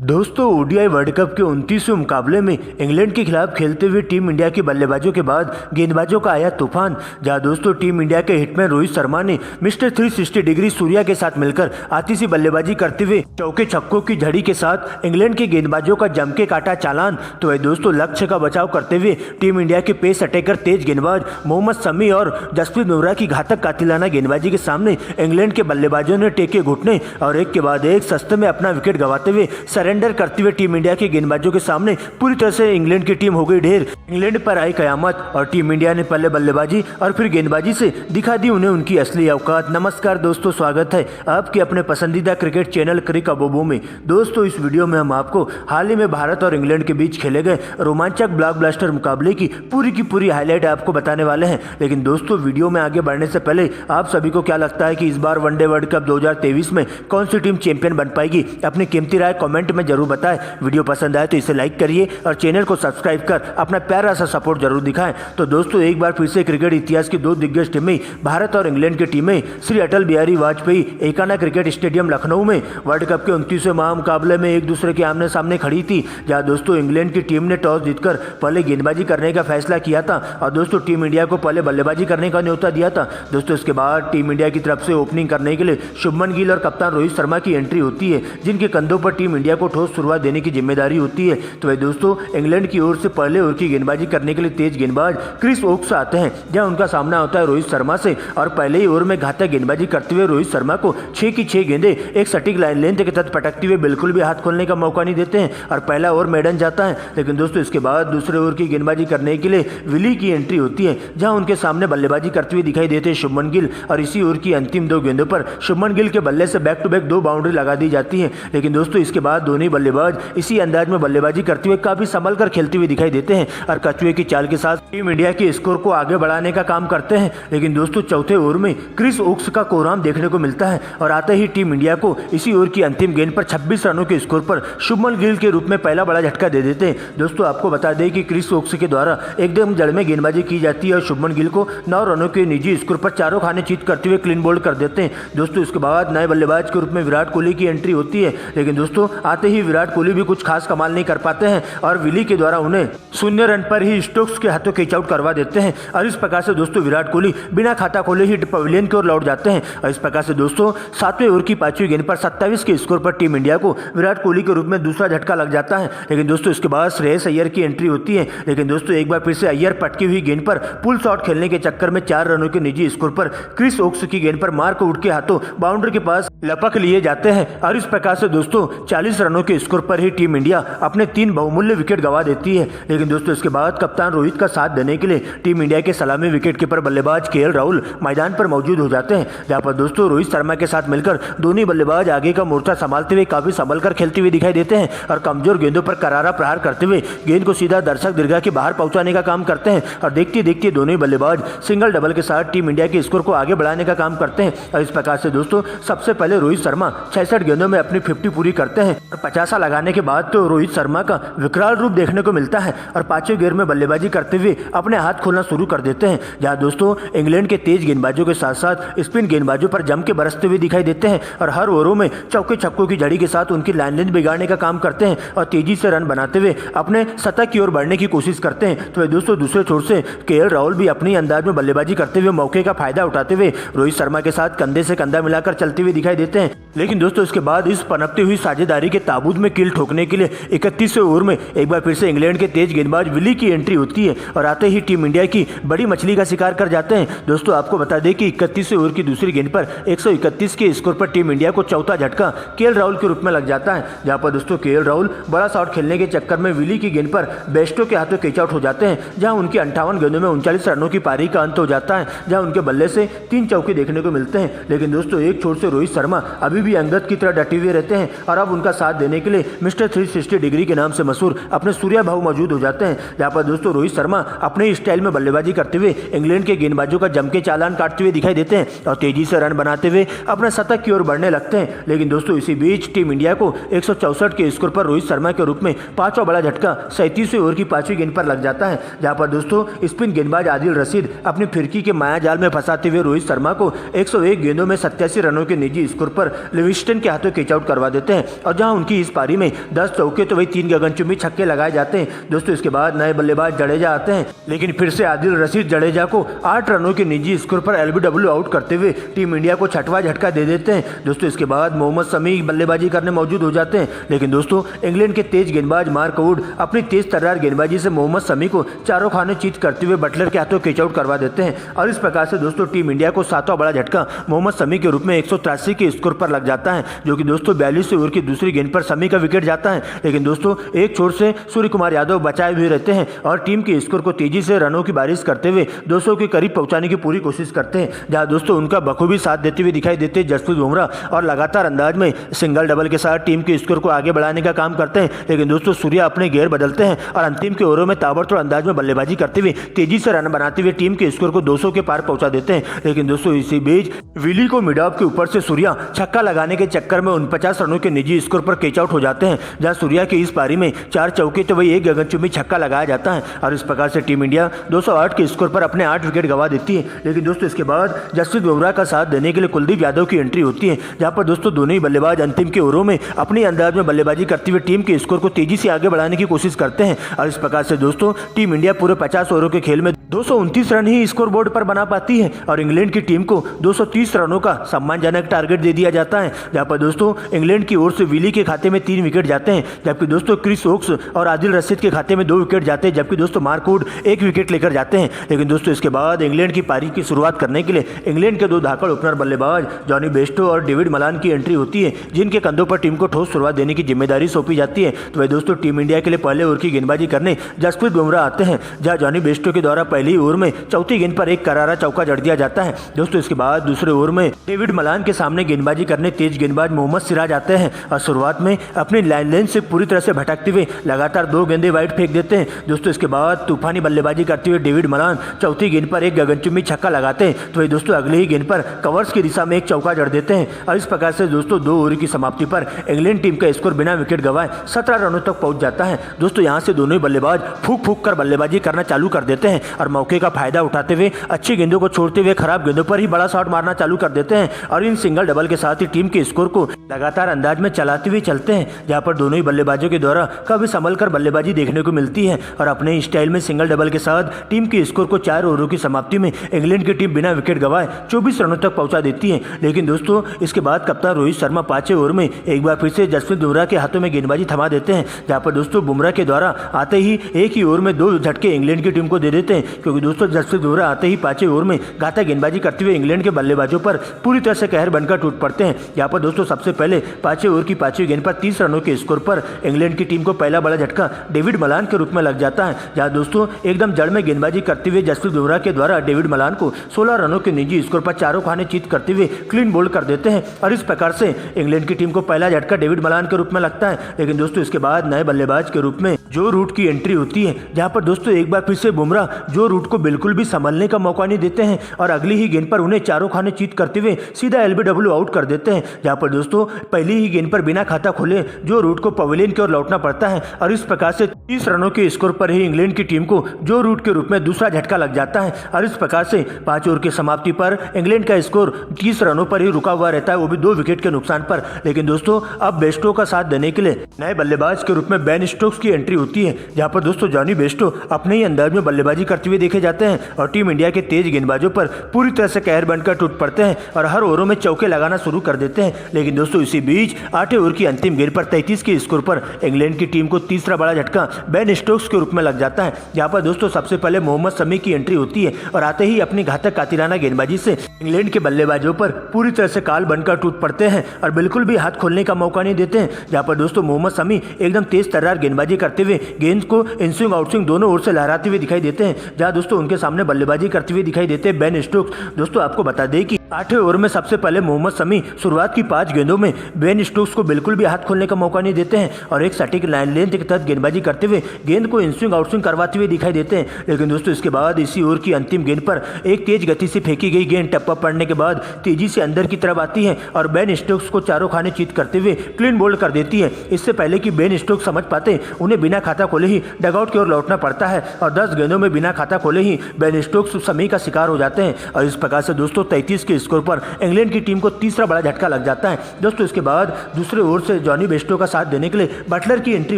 दोस्तों ODI world cup के 29वें मुकाबले में इंग्लैंड के खिलाफ खेलते हुए टीम इंडिया के बल्लेबाजों के बाद गेंदबाजों का आया तूफान। जहां दोस्तों टीम इंडिया के हिटमैन रोहित शर्मा ने मिस्टर 360 डिग्री सूर्या के साथ मिलकर आतिशी बल्लेबाजी करते हुए चौके छक्कों की झड़ी के साथ इंग्लैंड के गेंदबाजों का जम के काटा चालान। तो वह दोस्तों लक्ष्य का बचाव करते हुए टीम इंडिया के पेस अटैकर तेज गेंदबाज मोहम्मद शमी और जसप्रीत बुमराह की घातक कातिलाना गेंदबाजी के सामने इंग्लैंड के बल्लेबाजों ने टेके घुटने और एक के बाद एक सस्ते में अपना विकेट गंवाते हुए सरेंडर करते हुए टीम इंडिया के गेंदबाजों के सामने पूरी तरह से इंग्लैंड की टीम हो गई ढेर। इंग्लैंड पर आई कयामत और टीम इंडिया ने पहले बल्लेबाजी और फिर गेंदबाजी से दिखा दी उन्हें उनकी असली औकात। नमस्कार दोस्तों, स्वागत है आपके अपने पसंदीदा क्रिकेट चैनल क्रिक अबोबो में। दोस्तों इस वीडियो में हम आपको हाल ही में भारत और इंग्लैंड के बीच खेले गए रोमांचक ब्लॉकबस्टर मुकाबले की पूरी हाईलाइट आपको बताने वाले हैं। लेकिन दोस्तों वीडियो में आगे बढ़ने से पहले आप सभी को क्या लगता है कि इस बार वनडे वर्ल्ड कप 2023 में कौन सी टीम चैंपियन बन पाएगी? अपनी कीमती राय कमेंट में जरूर बताएं। वीडियो पसंद आए तो इसे लाइक करिए और चैनल को सब्सक्राइब कर अपना प्यारा सा सपोर्ट जरूर दिखाएं। तो दोस्तों एक बार फिर से क्रिकेट इतिहास की दो दिग्गज टीमें भारत और इंग्लैंड की टीमें श्री अटल बिहारी वाजपेयी एकाना क्रिकेट स्टेडियम लखनऊ में वर्ल्ड कप के 29वें महामुकाबले में एक दूसरे के आमने सामने खड़ी थी। जहां दोस्तों इंग्लैंड की टीम ने टॉस जीतकर पहले गेंदबाजी करने का फैसला किया था और दोस्तों टीम इंडिया को पहले बल्लेबाजी करने का न्योता दिया था। दोस्तों इसके बाद टीम इंडिया की तरफ से ओपनिंग करने के लिए शुभमन गिल और कप्तान रोहित शर्मा की एंट्री होती है, जिनके कंधों पर टीम इंडिया को ठोस शुरुआत देने की जिम्मेदारी होती है। तो वह दोस्तों इंग्लैंड की ओर से पहले ओवर की गेंदबाजी करने के लिए तेज गेंदबाज क्रिस ओक्स आते हैं, जहां उनका सामना होता है रोहित शर्मा से और पहले ही ओवर में घातक गेंदबाजी करते हुए रोहित शर्मा को 6 की 6 गेंदें एक सटीक लाइन लेंथ के तहत पटकते हुए बिल्कुल भी हाथ खोलने का मौका नहीं देते हैं और पहला ओवर मैडन जाता है। लेकिन दोस्तों इसके बाद दूसरे ओवर की गेंदबाजी करने के लिए विली की एंट्री होती है, जहां उनके सामने बल्लेबाजी करते हुए दिखाई देते हैं शुभमन गिल और इसी ओवर की अंतिम 2 गेंदों पर शुभमन गिल के बल्ले से बैक टू बैक 2 बाउंड्री लगा दी जाती है। लेकिन दोस्तों इसके बाद दोनों बल्लेबाज इसी अंदाज में बल्लेबाजी करते हुए काफी संभल कर खेलते हुए दिखाई देते हैं और कछुए की चाल के साथ टीम इंडिया के स्कोर को आगे बढ़ाने का काम करते हैं। लेकिन दोस्तों चौथे ओवर में क्रिस ओक्स का कोहराम देखने को मिलता है और आते ही टीम इंडिया को इसी ओवर की अंतिम गेंद पर 26 रनों के स्कोर पर शुभमन गिल के रूप में पहला बड़ा झटका दे देते हैं। दोस्तों आपको बता दें कि क्रिस ओक्स के द्वारा एकदम जड़ में गेंदबाजी की जाती है और शुभमन गिल को 9 रनों के निजी स्कोर पर चारों खाने चीत करते हुए क्लीन बोल्ड कर देते हैं। दोस्तों इसके बाद नए बल्लेबाज के रूप में विराट कोहली की एंट्री होती है। लेकिन दोस्तों आते ही विराट कोहली भी कुछ खास कमाल नहीं कर पाते हैं और विली के द्वारा उन्हें 0 रन पर ही स्टोक्स के हाथों कैच आउट करवा देते हैं और इस प्रकार से दोस्तों विराट कोहली बिना खाता खोले ही पवेलियन की ओर लौट जाते हैं। और इस प्रकार से दोस्तों 7वें ओवर की 5वीं गेंद पर 27 के स्कोर पर टीम इंडिया को विराट कोहली के रूप में दूसरा झटका लग जाता है। लेकिन दोस्तों इसके बाद श्रेयस अय्यर की एंट्री होती है। लेकिन दोस्तों एक बार फिर से अय्यर पटकी हुई गेंद पर पुल शॉट खेलने के चक्कर में 4 रनों के निजी स्कोर पर क्रिस ओक्स की गेंद पर मार को उठ के हाथों बाउंड्री के पास लपक लिए जाते हैं और इस प्रकार से दोस्तों 40 रनों के स्कोर पर ही टीम इंडिया अपने 3 बहुमूल्य विकेट गंवा देती है। लेकिन दोस्तों इसके बाद कप्तान रोहित का साथ देने के लिए टीम इंडिया के सलामी विकेट कीपर बल्लेबाज केएल राहुल मैदान पर मौजूद हो जाते हैं, जहां पर दोस्तों रोहित शर्मा के साथ मिलकर दोनों बल्लेबाज आगे का मोर्चा संभालते हुए काफी संभल कर खेलते हुए दिखाई देते हैं और कमजोर गेंदों पर करारा प्रहार करते हुए गेंद को सीधा दर्शक दीर्घा के बाहर पहुंचाने का काम करते हैं और देखते देखते दोनों बल्लेबाज सिंगल डबल के साथ टीम इंडिया के स्कोर को आगे बढ़ाने का काम करते हैं। और इस प्रकार से दोस्तों सबसे पहले रोहित शर्मा 66 गेंदों में अपनी 50 पूरी करते हैं और 50 लगाने के बाद तो रोहित शर्मा का विकराल रूप देखने को मिलता है और 5वें गेंद में बल्लेबाजी करते हुए अपने हाथ खोलना शुरू कर देते हैं। जहां दोस्तों इंग्लैंड के तेज गेंदबाजों के साथ साथ स्पिन गेंदबाजों पर जम के बरसते हुए दिखाई देते हैं और हर ओवरों में चौके छक्कों की झड़ी के साथ उनकी लाइन लेंथ बिगाड़ने का काम करते हैं और तेजी से रन बनाते हुए अपने सतह की ओर बढ़ने की कोशिश करते हैं। तो दोस्तों दूसरे छोर से केएल राहुल भी अपनी अंदाज में बल्लेबाजी करते हुए मौके का फायदा उठाते हुए रोहित शर्मा के साथ कंधे से कंधा मिलाकर चलते हुए दिखाई देते हैं। लेकिन दोस्तों इसके बाद इस पनपती हुई साझेदारी के ताबूत में कील ठोकने के लिए 31वें ओवर में एक बार फिर से इंग्लैंड के तेज गेंदबाज विली की एंट्री होती है और आते ही टीम इंडिया की बड़ी मछली का शिकार कर जाते हैं। दोस्तों आपको बता दें कि 31वें ओवर की दूसरी गेंद पर 131 के स्कोर पर टीम इंडिया को चौथा झटका केएल राहुल के रूप में लग जाता है, जहां पर दोस्तों केएल राहुल बड़ा शॉट खेलने के चक्कर में विली की गेंद पर बेस्टो के हाथों कैच आउट हो जाते हैं, जहां उनकी 58 गेंदों में 39 रनों की पारी का अंत हो जाता है, जहां उनके बल्ले से 3 चौके देखने को मिलते हैं। लेकिन दोस्तों एक छोर से रोहित शर्मा अभी भी अंगद की तरह डटे हुए रहते हैं और अब उनका साथ देने के लिए मिस्टर 360 डिग्री के नाम से मशहूर अपने सूर्या भाऊ मौजूद हो जाते हैं, जहां पर दोस्तों रोहित शर्मा अपने स्टाइल में बल्लेबाजी करते हुए इंग्लैंड के गेंदबाजों का जम के चालान काटते हुए दिखाई देते हैं और तेजी से रन बनाते हुए अपने शतक की ओर बढ़ने लगते हैं। लेकिन दोस्तों इसी बीच टीम इंडिया को 164 के स्कोर पर रोहित शर्मा के रूप में 5वां बड़ा झटका 37वें ओवर की 5वीं गेंद पर लग जाता है, जहां पर दोस्तों स्पिन गेंदबाज आदिल रशीद अपनी फिरकी के माया जाल में फंसाते हुए रोहित शर्मा को 101 गेंदों में 87 रनों के निजी स्कोर पर लिविंगस्टन के हाथों कैच आउट करवा देते हैं और जहां उनकी की इस पारी में 10 चौके तो वही 3 गगनचुंबी छक्के लगाए जाते हैं। दोस्तों इसके बाद नए बल्लेबाज जडेजा आते हैं, लेकिन फिर से आदिल रशीद जडेजा को 8 रनों के निजी स्कोर पर एलबीडब्ल्यू आउट करते हुए टीम इंडिया को छठवां झटका दे देते हैं। दोस्तों इसके बाद मोहम्मद शमी बल्लेबाजी करने मौजूद हो जाते हैं, लेकिन दोस्तों इंग्लैंड के तेज गेंदबाज मार्क वुड अपनी तेज तर्रार गेंदबाजी से मोहम्मद शमी को चारों खाने चीत करते हुए बटलर के हाथों कैच आउट करवा देते हैं और इस प्रकार से दोस्तों टीम इंडिया को 7वां बड़ा झटका मोहम्मद शमी के रूप में 183 के स्कोर पर लग जाता है, जो कि दोस्तों 42 ओवर की दूसरी गेंद पर शमी का विकेट जाता है। लेकिन दोस्तों एक छोर से सूर्य कुमार यादव बचाए हुए रहते हैं और टीम के स्कोर को तेजी से रनों की बारिश करते हुए 200 के करीब पहुंचाने की पूरी कोशिश करते हैं, जहां दोस्तों उनका बखूबी साथ देते हुए दिखाई देते हैं जसप्रीत बुमराह और लगातार अंदाज में सिंगल डबल के साथ टीम के स्कोर को आगे बढ़ाने का काम करते हैं। लेकिन दोस्तों सूर्या अपने गेयर बदलते हैं और अंतिम के ओवरों में ताबड़तोड़ अंदाज में बल्लेबाजी करते हुए तेजी से रन बनाते हुए टीम के स्कोर को 200 के पार पहुंचा देते हैं। लेकिन दोस्तों इसी बीच विली को मिड ऑफ के ऊपर से सूर्या छक्का लगाने के चक्कर में 49 रनों के निजी स्कोर पर कैच आउट हो जाते हैं, जहां सूर्या की इस पारी में 4 चौके तो वही 1 गगनचुंबी छक्का लगाया जाता है और इस प्रकार से टीम इंडिया 208 के स्कोर पर अपने 8 विकेट गंवा देती है। लेकिन दोस्तों इसके बाद जसप्रीत बुमराह का साथ देने के लिए कुलदीप यादव की एंट्री होती है, जहां पर दोस्तों दोनों ही बल्लेबाज अंतिम के ओवरों में अपने अंदाज में बल्लेबाजी करते हुए टीम के स्कोर को तेजी से आगे बढ़ाने की कोशिश करते हैं और इस प्रकार से दोस्तों टीम इंडिया पूरे 50 ओवरों के खेल में 229 रन ही स्कोर बोर्ड पर बना पाती है और इंग्लैंड की टीम को 230 रनों का सम्मानजनक टारगेट दे दिया जाता है, जहां पर दोस्तों इंग्लैंड की ओर से विली के खाते में 3 विकेट जाते हैं, जबकि दोस्तों क्रिस ओक्स और आदिल रशीद के खाते में 2 विकेट जाते हैं, जबकि दोस्तों मार्क वुड 1 विकेट लेकर जाते हैं। लेकिन दोस्तों इसके बाद इंग्लैंड की पारी की शुरुआत करने के लिए इंग्लैंड के 2 धाकड़ ओपनर बल्लेबाज जॉनी बेस्टो और डेविड मलान की एंट्री होती है, जिनके कंधों पर टीम को ठोस शुरुआत देने की जिम्मेदारी सौंपी जाती है। तो वह दोस्तों टीम इंडिया के लिए पहले ओवर की गेंदबाजी करने जसप्रीत बुमराह आते हैं, जहां जॉनी बेस्टो के द्वारा पहली ओवर में चौथी गेंद पर एक करारा चौका जड़ दिया जाता है। दोस्तों इसके बाद दूसरे ओवर में डेविड मलान के सामने गेंदबाजी करने तेज गेंदबाज मोहम्मद सिराज आते हैं और शुरुआत में अपनी लाइन से पूरी तरह से भटकते हुए लगातार 2 गेंदें वाइड फेंक देते हैं। दोस्तों इसके बाद तूफानी बल्लेबाजी करते हुए डेविड मलान चौथी गेंद पर एक गगनचुंबी छक्का लगाते हैं, तो वही दोस्तों अगले ही गेंद पर कवर्स की दिशा में एक चौका जड़ देते हैं और इस प्रकार से दोस्तों 2 ओवर की समाप्ति पर इंग्लैंड टीम का स्कोर बिना विकेट गंवाए 17 रनों तक पहुंच जाता है। दोस्तों यहां से दोनों ही बल्लेबाज फूक फूक कर बल्लेबाजी करना चालू कर देते हैं और मौके का फायदा उठाते हुए अच्छी गेंदों को छोड़ते हुए खराब गेंदों पर ही बड़ा शॉट मारना चालू कर देते हैं और इन सिंगल डबल के साथ ही टीम के स्कोर को लगातार अंदाज में चलाते हुए चलते हैं, जहां पर दोनों ही बल्लेबाजों के द्वारा काफी संभल कर बल्लेबाजी देखने को मिलती है और अपने स्टाइल में सिंगल डबल के साथ टीम के स्कोर को 4 ओवरों की समाप्ति में इंग्लैंड की टीम बिना विकेट गंवाए 24 रनों तक पहुंचा देती है। लेकिन दोस्तों इसके बाद कप्तान रोहित शर्मा 5वें ओवर में एक बार फिर से जसप्रीत बुमराह के हाथों में गेंदबाजी थमा देते हैं, जहां पर दोस्तों बुमराह के द्वारा आते ही एक ही ओवर में 2 झटके इंग्लैंड की टीम को दे देते हैं, क्योंकि दोस्तों जसप्रीत बुमराह आते ही 5वें ओवर में घातक गेंदबाजी करते हुए इंग्लैंड के बल्लेबाजों पर पूरी तरह से कहर बनकर टूट पड़ते हैं। यहाँ पर दोस्तों सबसे पहले 5वें ओवर की 5वीं गेंद पर 30 रनों के स्कोर पर इंग्लैंड की टीम को पहला बड़ा झटका डेविड मलान के रूप में लग जाता है, जहां दोस्तों एकदम जड़ में गेंदबाजी करते हुए जसप्रीत बुमराह के द्वारा डेविड मलान को 16 रनों के निजी स्कोर पर चारों खाने चीत करते हुए क्लीन बोल्ड कर देते हैं और इस प्रकार से इंग्लैंड की टीम को पहला झटका डेविड मलान के रूप में लगता है। लेकिन दोस्तों इसके बाद नए बल्लेबाज के रूप में जो रूट की एंट्री होती है, जहां पर दोस्तों एक बार फिर से बुमराह जो रूट को बिल्कुल भी संभलने का मौका नहीं देते हैं और अगली ही गेंद पर उन्हें चारों खाने चीत करते हुए सीधा एलबीडब्ल्यू आउट कर देते हैं, जहां पर दोस्तों पहली ही गेंद पर बिना खाता खोले जो रूट को पवेलियन की ओर लौटना पड़ता है और इस प्रकार से 30 रनों के स्कोर पर ही इंग्लैंड की टीम को जो रूट के रूप में दूसरा झटका लग जाता है और इस प्रकार से 5 ओवर की समाप्ति पर इंग्लैंड का स्कोर 30 रनों पर ही रुका हुआ रहता है, वो भी 2 विकेट के नुकसान पर। लेकिन दोस्तों अब बेस्टो का साथ देने के लिए नए बल्लेबाज के रूप में बेन स्टोक्स की एंट्री होती है, जहां पर दोस्तों जॉनी बेस्टो अपने ही अंदाज में बल्लेबाजी करते हुए देखे जाते हैं और टीम इंडिया के तेज गेंदबाजों पर पूरी तरह से कहर बनकर टूट पड़ते हैं और हर ओवरों में चौके लगाना शुरू कर देते हैं। लेकिन दोस्तों इसी बीच 8वें ओवर की अंतिम गेंद पर 33 के स्कोर पर इंग्लैंड की टीम को तीसरा बड़ा झटका बेन स्टोक्स के रूप में लग जाता है, जहां पर दोस्तों सबसे पहले मोहम्मद शमी की एंट्री होती है और आते ही अपनी घातक कातिलाना गेंदबाजी से इंग्लैंड के बल्लेबाजों पर पूरी तरह से काल बनकर टूट पड़ते हैं और बिल्कुल भी हाथ खोलने का मौका नहीं देते हैं, जहां पर दोस्तों मोहम्मद शमी एकदम तेज तर्रार गेंदबाजी करते हुए गेंद को इनस्विंग आउटस्विंग दोनों ओर से लहराते हुए दिखाई देते हैं, जहां दोस्तों उनके सामने बल्लेबाजी करते हुए दिखाई देते हैं बेन स्टोक्स। दोस्तों आपको बता दें कि 8वें ओवर में सबसे पहले मोहम्मद शमी शुरुआत की 5 गेंदों में बेन स्टोक्स को बिल्कुल भी हाथ खोलने का मौका नहीं देते हैं और एक सटीक लाइन लेंथ के तहत गेंदबाजी करते हुए गेंद को इनस्विंग आउटस्विंग करवाते हुए दिखाई देते हैं। लेकिन दोस्तों इसके बाद इसी ओवर की अंतिम गेंद पर एक तेज गति से फेंकी गई गेंद टप्पा पड़ने के बाद तेजी से अंदर की तरफ आती है और बेन स्टोक्स को चारों खाने चीत करते हुए क्लीन बोल्ड कर देती है। इससे पहले कि बेन स्टोक्स समझ पाते उन्हें बिना खाता खोले ही डगआउट की ओर लौटना पड़ता है और 10 गेंदों में बिना खाता खोले ही बेन स्टोक्स शमी का शिकार हो जाते हैं और इस प्रकार से दोस्तों 33 के के स्कोर पर इंग्लैंड की टीम को तीसरा बड़ा झटका लग जाता है। दोस्तों इसके बाद दूसरे ओर से जॉनी बेस्टो का साथ देने के लिए बटलर की एंट्री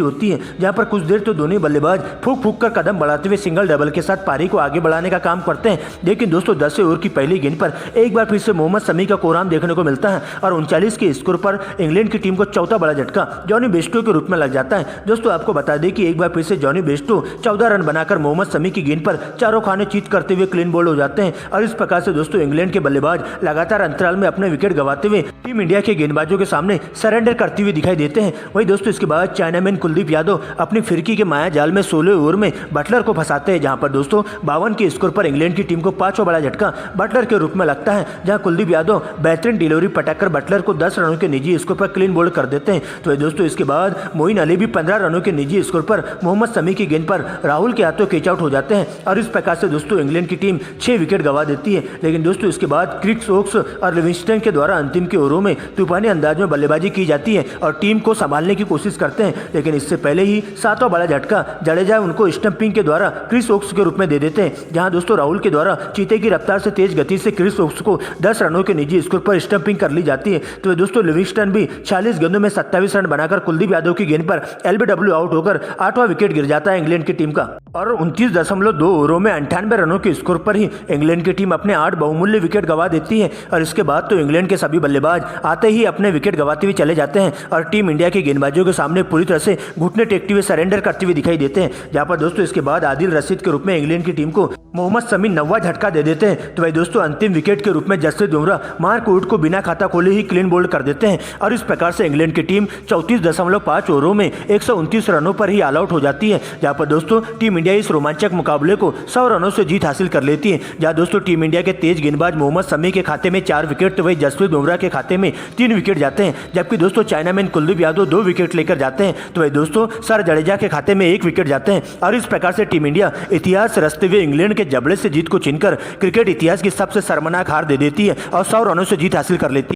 होती है, जहां पर कुछ देर तो दोनों बल्लेबाज फूक फूक कर कदम बढ़ाते हुए सिंगल डबल के साथ पारी को आगे बढ़ाने का काम करते हैं। लेकिन दोस्तों 10 ओवर की पहली गेंद पर एक बार फिर से मोहम्मद शमी का कोराम देखने को मिलता है और 39 के स्कोर पर इंग्लैंड की टीम को चौथा बड़ा झटका जॉनी बेस्टो के रूप में लग जाता है। दोस्तों आपको बता दें कि एक बार फिर से जॉनी बेस्टो 14 रन बनाकर मोहम्मद शमी की गेंद पर चारों खाने चीत करते हुए क्लीन बोल्ड हो जाते हैं और इस प्रकार से दोस्तों इंग्लैंड के बल्लेबाज लगातार अंतराल में अपने विकेट गंवाते हुए टीम इंडिया के गेंदबाजों के सामने सरेंडर करते हुए दिखाई देते हैं। वहीं दोस्तों इसके बाद चाइनामैन कुलदीप यादव अपनी फिरकी के माया जाल में 16 ओवर में बटलर को फंसाते हैं, जहां पर दोस्तों 52 के स्कोर पर इंग्लैंड की टीम को पांचवा बड़ा झटका बटलर के रूप में लगता है, जहां कुलदीप यादव बेहतरीन डिलीवरी पटककर बटलर को 10 रनों के निजी स्कोर पर क्लीन बोल्ड कर देते हैं। तो दोस्तों इसके बाद मोइन अली भी 15 रनों के निजी स्कोर पर मोहम्मद शमी की गेंद पर राहुल के हाथों कैच आउट हो जाते हैं और इस प्रकार से दोस्तों इंग्लैंड की टीम 6 विकेट गंवा देती है। लेकिन दोस्तों इसके बाद क्रिस ओक्स और लिविंगस्टन के द्वारा अंतिम के ओवरों में तूफानी अंदाज में बल्लेबाजी की जाती है और टीम को संभालने की कोशिश करते हैं। लेकिन इससे पहले ही 7वां बड़ा झटका जडेजा उनको स्टंपिंग के द्वारा क्रिस ओक्स के रूप में दे देते हैं, जहां दोस्तों राहुल के द्वारा चीते की रफ्तार से तेज गति से क्रिस ओक्स को 10 रनों के निजी स्कोर पर स्टंपिंग कर ली जाती है। तो दोस्तों लिविंगस्टन भी 40 गेंदों में 27 रन बनाकर कुलदीप यादव की गेंद पर एलबीडब्ल्यू आउट होकर 8वां विकेट गिर जाता है इंग्लैंड की टीम का और 29.2 ओवरों में 98 रनों के स्कोर पर ही इंग्लैंड की टीम अपने 8 बहुमूल्य विकेट गंवा देती है और इसके बाद तो इंग्लैंड के सभी बल्लेबाज आते ही अपने विकेट गंवाते हुए चले जाते हैं और टीम इंडिया के गेंदबाजों के सामने पूरी तरह से घुटने टेकते हुए सरेंडर करते हुए दिखाई देते हैं। जहां पर दोस्तों इसके बाद आदिल रशीद के रूप में इंग्लैंड की टीम को मोहम्मद शमी 9वां झटका दे देते हैं। तो भाई दोस्तों अंतिम विकेट के रूप में जसप्रीत बुमराह मार्क वुड को बिना खाता खोले ही क्लीन बोल्ड कर देते हैं और इस प्रकार से इंग्लैंड की टीम 34.5 ओवरों में 129 रनों पर ही ऑल आउट हो जाती है। जहां पर दोस्तों टीम इंडिया इस रोमांचक मुकाबले को 100 रनों से जीत हासिल कर लेती है। जहां दोस्तों टीम इंडिया के तेज गेंदबाज मोहम्मद शमी के खाते में 4 विकेट तो वही जसप्रीत बुमराह के खाते में 3 विकेट जाते हैं, जबकि दोस्तों चाइनामैन कुलदीप यादव 2 विकेट लेकर जाते हैं। तो वही दोस्तों सर जडेजा के खाते में 1 विकेट जाते हैं और इस प्रकार से टीम इंडिया इतिहास रचते हुए इंग्लैंड के जबड़े से जीत को छीनकर क्रिकेट इतिहास की सबसे शर्मनाक हार दे देती है और 100 रनों से जीत हासिल कर लेती है।